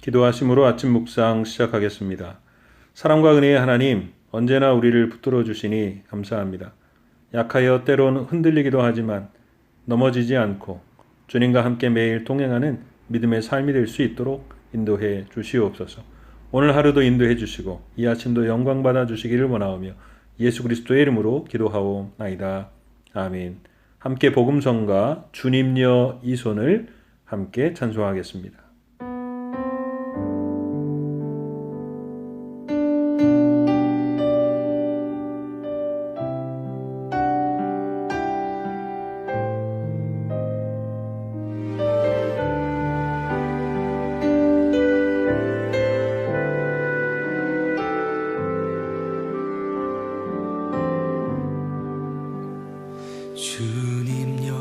기도하심으로 아침 묵상 시작하겠습니다. 사랑과 은혜의 하나님, 언제나 우리를 붙들어 주시니 감사합니다. 약하여 때론 흔들리기도 하지만 넘어지지 않고 주님과 함께 매일 동행하는 믿음의 삶이 될 수 있도록 인도해 주시옵소서. 오늘 하루도 인도해 주시고 이 아침도 영광 받아 주시기를 원하오며 예수 그리스도의 이름으로 기도하옵나이다. 아멘. 함께 복음성가 주님여 이 손을 함께 찬송하겠습니다. 주님여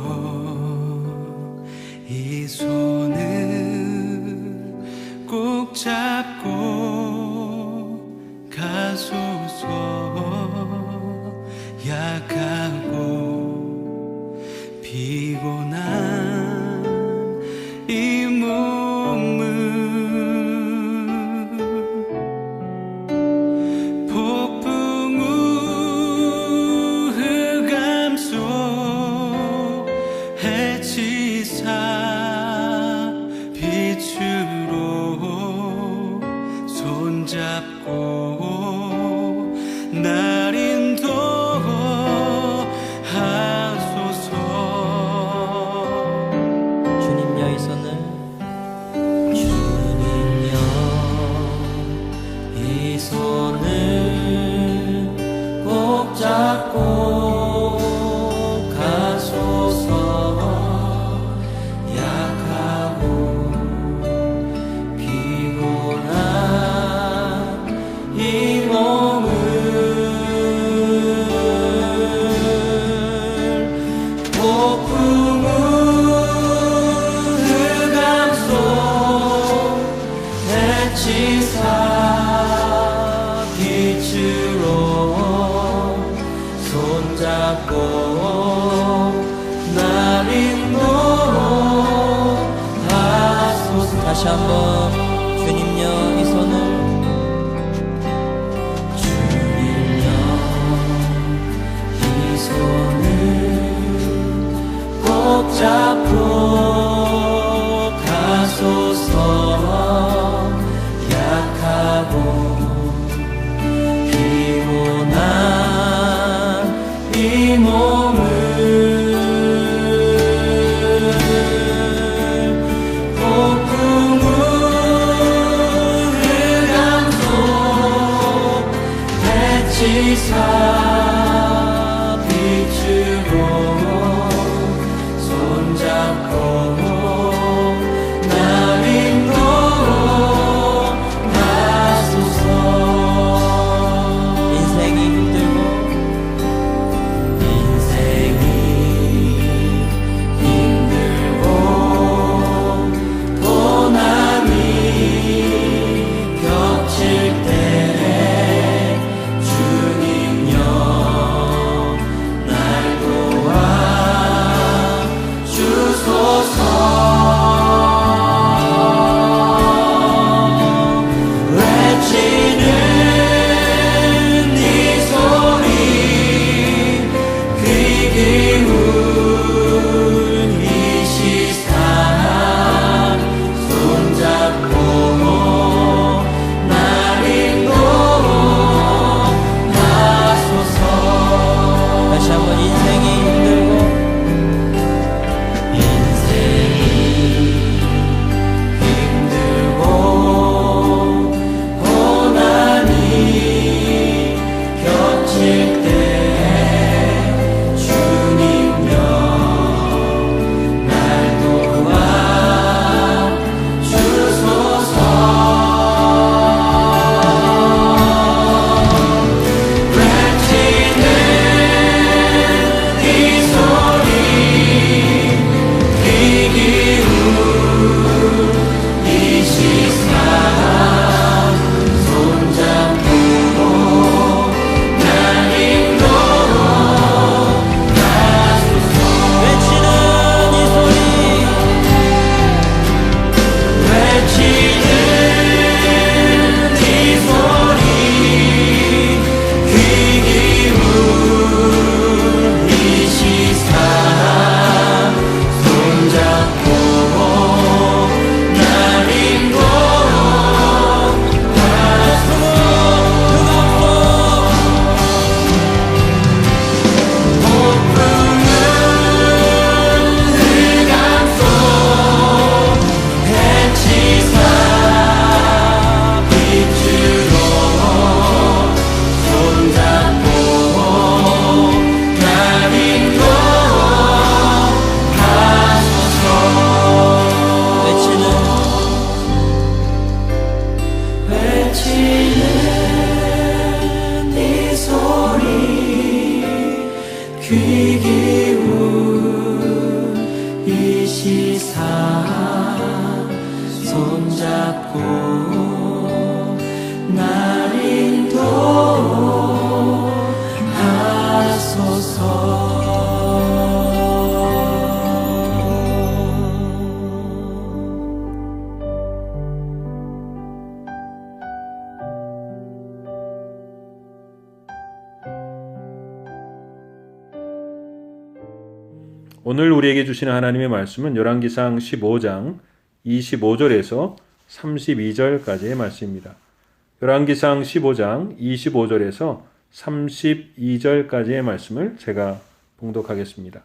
이 손을 꼭 잡고 가소서. 약하고 피곤한 이 몸은 폭풍 우 흑암 속 해치사 빛으로 손잡고 날 인도하소서. 주님여 이 손을 주님여 이 손을 꼭 잡고 가소서. 약하고 피곤한 이 몸을 폭풍 우 흑암 속 해치사 빛으로 손잡고 날 인도하소서. 다시 한번 주님여 이 손을 주님여 이 손을 꼭 잡고 가소서. 약하고 피곤한 이 몸을 폭풍 우 흑암 속 해치사 빛으로 손잡고 이 시사 손잡고 날 오늘 우리에게 주시는 하나님의 말씀은 열왕기상 15장 25절에서 32절까지의 말씀입니다. 열왕기상 15장 25절에서 32절까지의 말씀을 제가 봉독하겠습니다.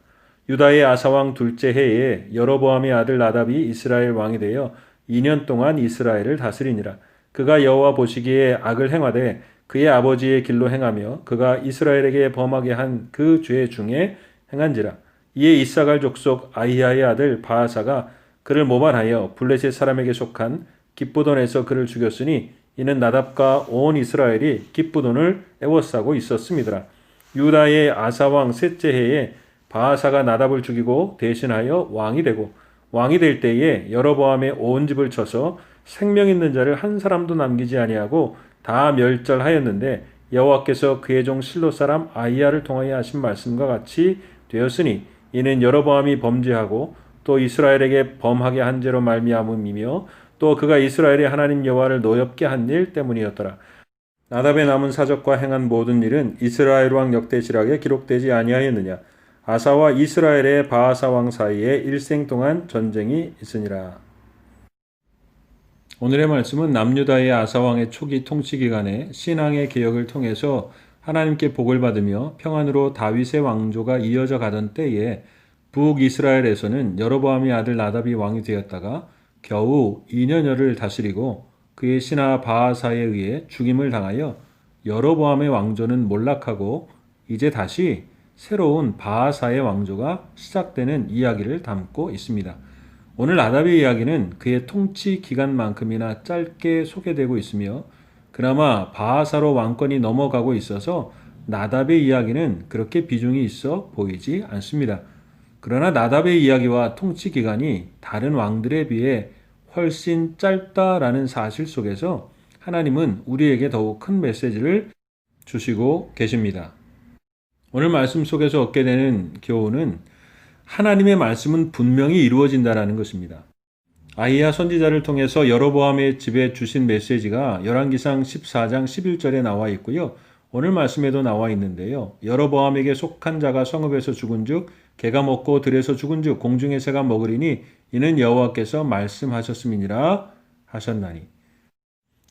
유다의 아사왕 둘째 해에 여로보암의 아들 나답이 이스라엘 왕이 되어 2년 동안 이스라엘을 다스리니라. 그가 여호와 보시기에 악을 행하되 그의 아버지의 길로 행하며 그가 이스라엘에게 범하게 한 그 죄 중에 행한지라. 이에 이사갈 족속 아히야의 아들 바아사가 그를 모발하여 블레셋 사람에게 속한 깁부돈에서 그를 죽였으니 이는 나답과 온 이스라엘이 깁부돈을 애워싸고 있었음이더라. 유다의 아사왕 셋째 해에 바아사가 나답을 죽이고 대신하여 왕이 되고 왕이 될 때에 여로보암의 온 집을 쳐서 생명 있는 자를 한 사람도 남기지 아니하고 다 멸절하였는데 여호와께서 그의 종 실로 사람 아히야를 통하여 하신 말씀과 같이 되었으니 이는 여로보암이 범죄하고 또 이스라엘에게 범하게 한 죄로 말미암음이며 또 그가 이스라엘의 하나님 여호와를 노엽게 한 일 때문이었더라. 나답의 남은 사적과 행한 모든 일은 이스라엘 왕 역대지락에 기록되지 아니하였느냐. 아사와 이스라엘의 바아사 왕 사이에 일생 동안 전쟁이 있으니라. 오늘의 말씀은 남유다의 아사 왕의 초기 통치 기간에 신앙의 개혁을 통해서 하나님께 복을 받으며 평안으로 다윗의 왕조가 이어져 가던 때에 북이스라엘에서는 여로보암의 아들 나답이 왕이 되었다가 겨우 2년여를 다스리고 그의 신하 바아사에 의해 죽임을 당하여 여로보암의 왕조는 몰락하고 이제 다시 새로운 바아사의 왕조가 시작되는 이야기를 담고 있습니다. 오늘 나답의 이야기는 그의 통치 기간만큼이나 짧게 소개되고 있으며 그나마 바아사로 왕권이 넘어가고 있어서 나답의 이야기는 그렇게 비중이 있어 보이지 않습니다. 그러나 나답의 이야기와 통치 기간이 다른 왕들에 비해 훨씬 짧다라는 사실 속에서 하나님은 우리에게 더욱 큰 메시지를 주시고 계십니다. 오늘 말씀 속에서 얻게 되는 교훈은 하나님의 말씀은 분명히 이루어진다라는 것입니다. 아히야 선지자를 통해서 여로보암의 집에 주신 메시지가 열왕기상 14장 11절에 나와 있고요. 오늘 말씀에도 나와 있는데요. 여로보암에게 속한 자가 성읍에서 죽은즉 개가 먹고 들에서 죽은즉 공중의 새가 먹으리니 이는 여호와께서 말씀하셨음이니라 하셨나니.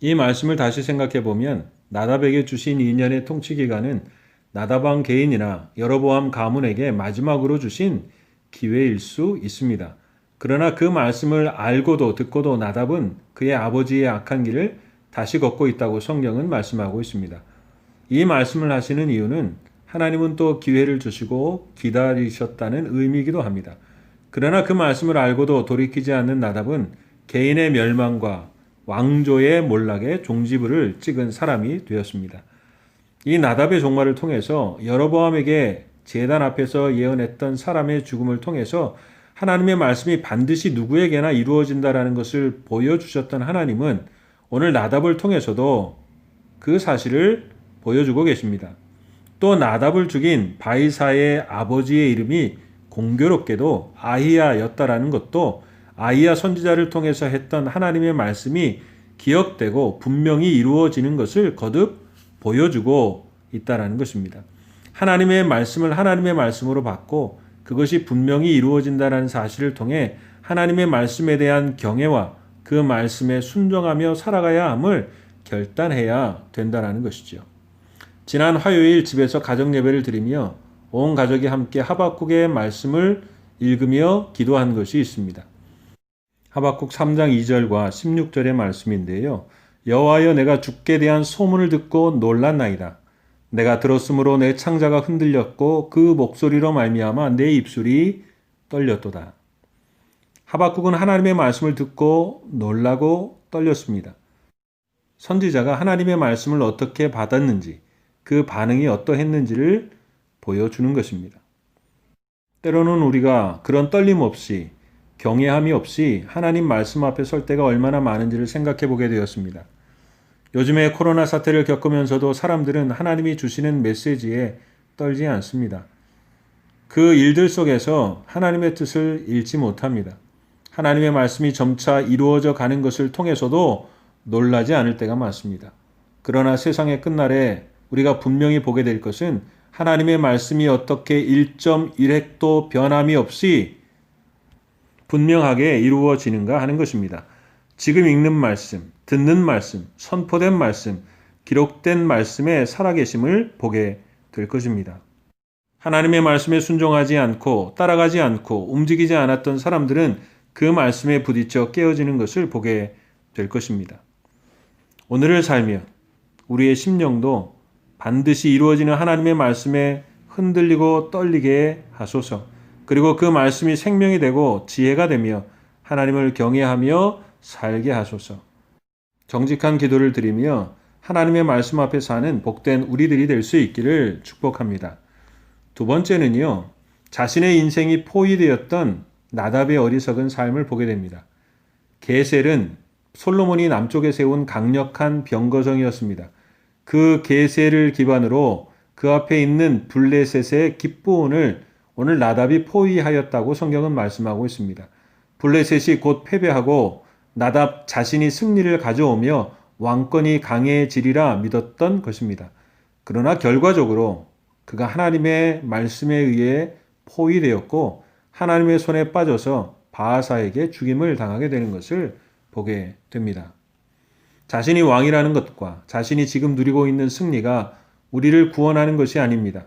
이 말씀을 다시 생각해 보면 나답에게 주신 2년의 통치 기간은 나답 왕 개인이나 여로보암 가문에게 마지막으로 주신 기회일 수 있습니다. 그러나 그 말씀을 알고도 듣고도 나답은 그의 아버지의 악한 길을 다시 걷고 있다고 성경은 말씀하고 있습니다. 이 말씀을 하시는 이유는 하나님은 또 기회를 주시고 기다리셨다는 의미이기도 합니다. 그러나 그 말씀을 알고도 돌이키지 않는 나답은 개인의 멸망과 왕조의 몰락에 종지부를 찍은 사람이 되었습니다. 이 나답의 종말을 통해서 여로보암에게 제단 앞에서 예언했던 사람의 죽음을 통해서 하나님의 말씀이 반드시 누구에게나 이루어진다라는 것을 보여주셨던 하나님은 오늘 나답을 통해서도 그 사실을 보여주고 계십니다. 또 나답을 죽인 바이사의 아버지의 이름이 공교롭게도 아히야였다라는 것도 아히야 선지자를 통해서 했던 하나님의 말씀이 기억되고 분명히 이루어지는 것을 거듭 보여주고 있다라는 것입니다. 하나님의 말씀을 하나님의 말씀으로 받고 그것이 분명히 이루어진다는 사실을 통해 하나님의 말씀에 대한 경외와 그 말씀에 순종하며 살아가야 함을 결단해야 된다는 것이죠. 지난 화요일 집에서 가정 예배를 드리며 온 가족이 함께 하박국의 말씀을 읽으며 기도한 것이 있습니다. 하박국 3장 2절과 16절의 말씀인데요. 여호와여 내가 주께 대한 소문을 듣고 놀랐나이다. 내가 들었으므로 내 창자가 흔들렸고 그 목소리로 말미암아 내 입술이 떨렸도다. 하박국은 하나님의 말씀을 듣고 놀라고 떨렸습니다. 선지자가 하나님의 말씀을 어떻게 받았는지 그 반응이 어떠했는지를 보여주는 것입니다. 때로는 우리가 그런 떨림 없이 경외함이 없이 하나님 말씀 앞에 설 때가 얼마나 많은지를 생각해 보게 되었습니다. 요즘에 코로나 사태를 겪으면서도 사람들은 하나님이 주시는 메시지에 떨지 않습니다. 그 일들 속에서 하나님의 뜻을 잃지 못합니다. 하나님의 말씀이 점차 이루어져 가는 것을 통해서도 놀라지 않을 때가 많습니다. 그러나 세상의 끝날에 우리가 분명히 보게 될 것은 하나님의 말씀이 어떻게 1.1획도 변함이 없이 분명하게 이루어지는가 하는 것입니다. 지금 읽는 말씀, 듣는 말씀, 선포된 말씀, 기록된 말씀의 살아계심을 보게 될 것입니다. 하나님의 말씀에 순종하지 않고 따라가지 않고 움직이지 않았던 사람들은 그 말씀에 부딪혀 깨어지는 것을 보게 될 것입니다. 오늘을 살며 우리의 심령도 반드시 이루어지는 하나님의 말씀에 흔들리고 떨리게 하소서. 그리고 그 말씀이 생명이 되고 지혜가 되며 하나님을 경외하며 살게 하소서. 정직한 기도를 드리며 하나님의 말씀 앞에 사는 복된 우리들이 될 수 있기를 축복합니다. 두 번째는요, 자신의 인생이 포위되었던 나답의 어리석은 삶을 보게 됩니다. 게셀은 솔로몬이 남쪽에 세운 강력한 병거정이었습니다. 그 게셀을 기반으로 그 앞에 있는 블레셋의 깁브온을 오늘 나답이 포위하였다고 성경은 말씀하고 있습니다. 블레셋이 곧 패배하고 나답 자신이 승리를 가져오며 왕권이 강해지리라 믿었던 것입니다. 그러나 결과적으로 그가 하나님의 말씀에 의해 포위되었고 하나님의 손에 빠져서 바하사에게 죽임을 당하게 되는 것을 보게 됩니다. 자신이 왕이라는 것과 자신이 지금 누리고 있는 승리가 우리를 구원하는 것이 아닙니다.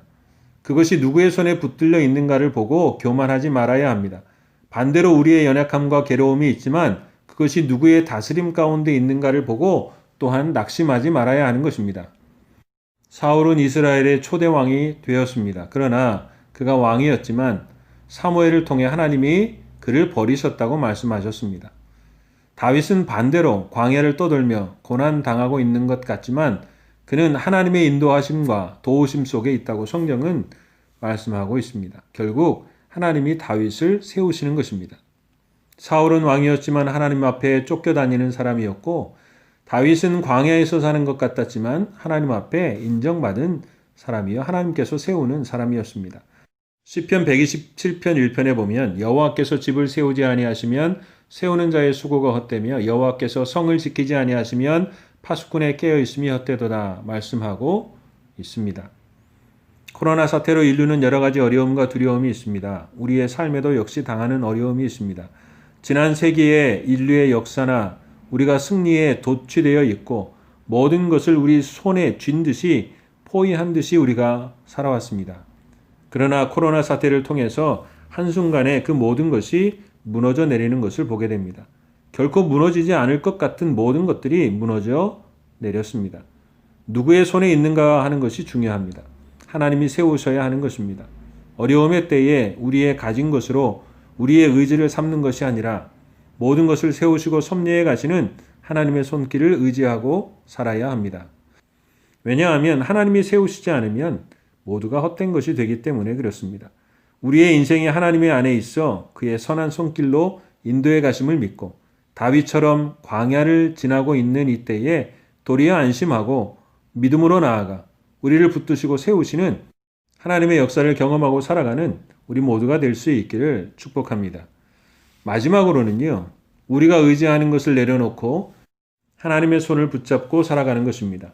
그것이 누구의 손에 붙들려 있는가를 보고 교만하지 말아야 합니다. 반대로 우리의 연약함과 괴로움이 있지만 그것이 누구의 다스림 가운데 있는가를 보고 또한 낙심하지 말아야 하는 것입니다. 사울은 이스라엘의 초대 왕이 되었습니다. 그러나 그가 왕이었지만 사무엘을 통해 하나님이 그를 버리셨다고 말씀하셨습니다. 다윗은 반대로 광야를 떠돌며 고난당하고 있는 것 같지만 그는 하나님의 인도하심과 도우심 속에 있다고 성경은 말씀하고 있습니다. 결국 하나님이 다윗을 세우시는 것입니다. 사울은 왕이었지만 하나님 앞에 쫓겨다니는 사람이었고 다윗은 광야에서 사는 것 같았지만 하나님 앞에 인정받은 사람이요 하나님께서 세우는 사람이었습니다. 시편 127편 1편에 보면 여호와께서 집을 세우지 아니하시면 세우는 자의 수고가 헛되며 여호와께서 성을 지키지 아니하시면 파수꾼의 깨어있음이 헛되도다 말씀하고 있습니다. 코로나 사태로 인류는 여러 가지 어려움과 두려움이 있습니다. 우리의 삶에도 역시 당하는 어려움이 있습니다. 지난 세기의 인류의 역사나 우리가 승리에 도취되어 있고 모든 것을 우리 손에 쥔 듯이 포위한 듯이 우리가 살아왔습니다. 그러나 코로나 사태를 통해서 한순간에 그 모든 것이 무너져 내리는 것을 보게 됩니다. 결코 무너지지 않을 것 같은 모든 것들이 무너져 내렸습니다. 누구의 손에 있는가 하는 것이 중요합니다. 하나님이 세우셔야 하는 것입니다. 어려움의 때에 우리의 가진 것으로 우리의 의지를 삼는 것이 아니라 모든 것을 세우시고 섭리해 가시는 하나님의 손길을 의지하고 살아야 합니다. 왜냐하면 하나님이 세우시지 않으면 모두가 헛된 것이 되기 때문에 그렇습니다. 우리의 인생이 하나님의 안에 있어 그의 선한 손길로 인도해 가심을 믿고 다윗처럼 광야를 지나고 있는 이때에 도리어 안심하고 믿음으로 나아가 우리를 붙드시고 세우시는 하나님의 역사를 경험하고 살아가는 우리 모두가 될 수 있기를 축복합니다. 마지막으로는요, 우리가 의지하는 것을 내려놓고 하나님의 손을 붙잡고 살아가는 것입니다.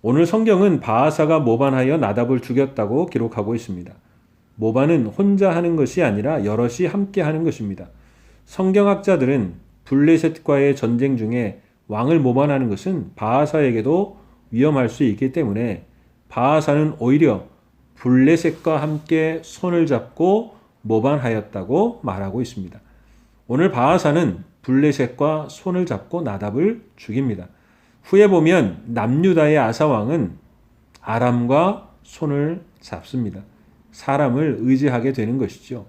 오늘 성경은 바하사가 모반하여 나답을 죽였다고 기록하고 있습니다. 모반은 혼자 하는 것이 아니라 여럿이 함께 하는 것입니다. 성경학자들은 블레셋과의 전쟁 중에 왕을 모반하는 것은 바하사에게도 위험할 수 있기 때문에 바하사는 오히려 블레셋과 함께 손을 잡고 모반하였다고 말하고 있습니다. 오늘 바하사는 블레셋과 손을 잡고 나답을 죽입니다. 후에 보면 남유다의 아사왕은 아람과 손을 잡습니다. 사람을 의지하게 되는 것이죠.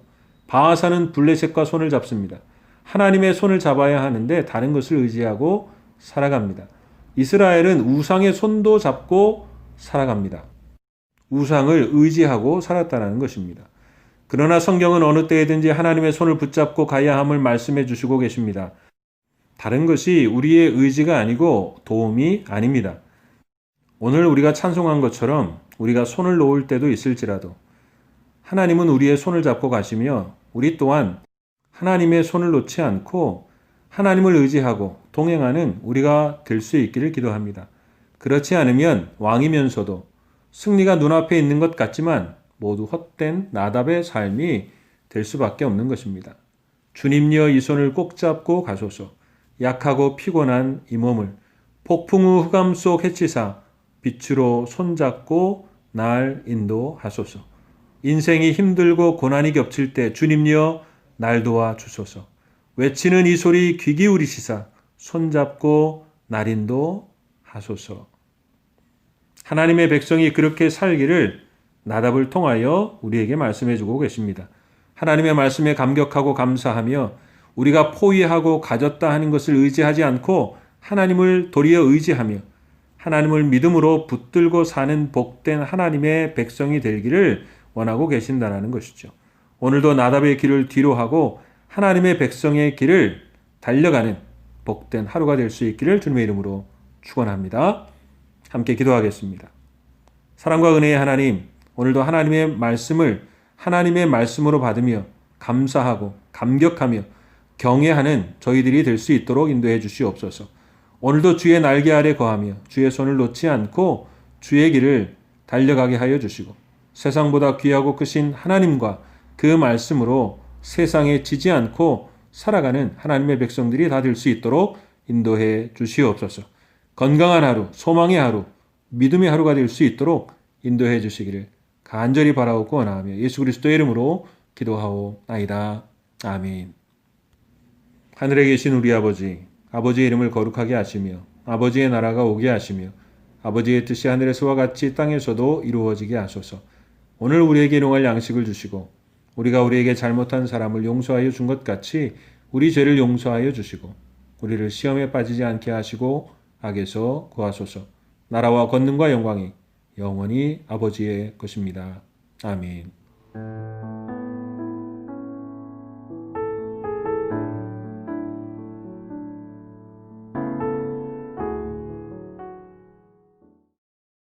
바하사는 블레셋과 손을 잡습니다. 하나님의 손을 잡아야 하는데 다른 것을 의지하고 살아갑니다. 이스라엘은 우상의 손도 잡고 살아갑니다. 우상을 의지하고 살았다는 것입니다. 그러나 성경은 어느 때에든지 하나님의 손을 붙잡고 가야 함을 말씀해 주시고 계십니다. 다른 것이 우리의 의지가 아니고 도움이 아닙니다. 오늘 우리가 찬송한 것처럼 우리가 손을 놓을 때도 있을지라도 하나님은 우리의 손을 잡고 가시며 우리 또한 하나님의 손을 놓지 않고 하나님을 의지하고 동행하는 우리가 될 수 있기를 기도합니다. 그렇지 않으면 왕이면서도 승리가 눈앞에 있는 것 같지만 모두 헛된 나답의 삶이 될 수밖에 없는 것입니다. 주님여 이 손을 꼭 잡고 가소서. 약하고 피곤한 이 몸을 폭풍 후 흑암 속 해치사 빛으로 손잡고 날 인도하소서. 인생이 힘들고 고난이 겹칠 때 주님여 날 도와 주소서. 외치는 이 소리 귀 기울이시사 손잡고 날 인도하소서. 하나님의 백성이 그렇게 살기를 나답을 통하여 우리에게 말씀해 주고 계십니다. 하나님의 말씀에 감격하고 감사하며 우리가 포위하고 가졌다 하는 것을 의지하지 않고 하나님을 도리어 의지하며 하나님을 믿음으로 붙들고 사는 복된 하나님의 백성이 되기를 원하고 계신다는 것이죠. 오늘도 나답의 길을 뒤로하고 하나님의 백성의 길을 달려가는 복된 하루가 될 수 있기를 주님의 이름으로 축원합니다. 함께 기도하겠습니다. 사랑과 은혜의 하나님, 오늘도 하나님의 말씀을 하나님의 말씀으로 받으며 감사하고 감격하며 경외하는 저희들이 될 수 있도록 인도해 주시옵소서. 오늘도 주의 날개 아래 거하며 주의 손을 놓지 않고 주의 길을 달려가게 하여 주시고 세상보다 귀하고 크신 하나님과 그 말씀으로 세상에 지지 않고 살아가는 하나님의 백성들이 다 될 수 있도록 인도해 주시옵소서. 건강한 하루, 소망의 하루, 믿음의 하루가 될 수 있도록 인도해 주시기를 간절히 바라옵고 원하며 예수 그리스도의 이름으로 기도하오나이다. 아멘. 하늘에 계신 우리 아버지, 아버지의 이름을 거룩하게 하시며 아버지의 나라가 오게 하시며 아버지의 뜻이 하늘에서와 같이 땅에서도 이루어지게 하소서. 오늘 우리에게 일용할 양식을 주시고 우리가 우리에게 잘못한 사람을 용서하여 준 것 같이 우리 죄를 용서하여 주시고 우리를 시험에 빠지지 않게 하시고 악에서 구하소서. 나라와 권능과 영광이 영원히 아버지의 것입니다. 아멘.